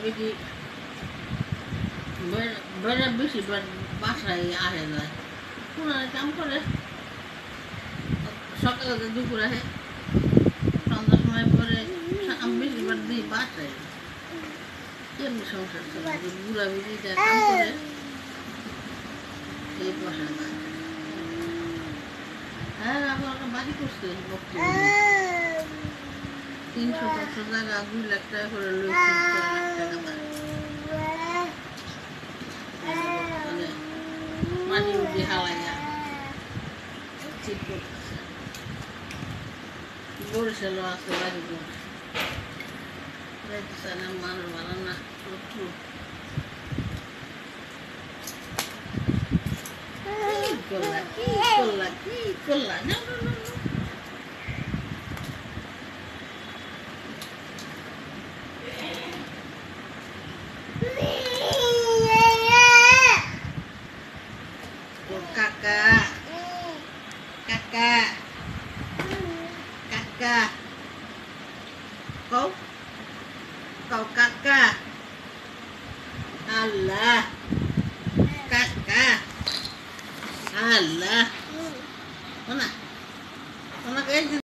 বেশি বেড়ে বেশি বাসায় আসে যায় পুনরায় কাম করে সকালে দুপুর আসে সন্ধ্যার সময় পরে বেশিরভাগ দিই বাসায় কেমনি সংসার চলে বুড়া বুড়িটা কাম করে এই বসা যায় হ্যাঁ আমার একটা বাড়ি করছে বক্তব্য 300-400 জায়গা 2 লাখ টাকা করে লইছি 4 লাখ টাকা দাম মাটি উঠি হালাইয়া ঠিক করতেছে বরিশালও আছে বাড়ি যাইতেছে না মানুষ ভালো না প্রচুর কি করলা না Kakak, kakak, kakak, kau kakak, Allah, kakak, Allah.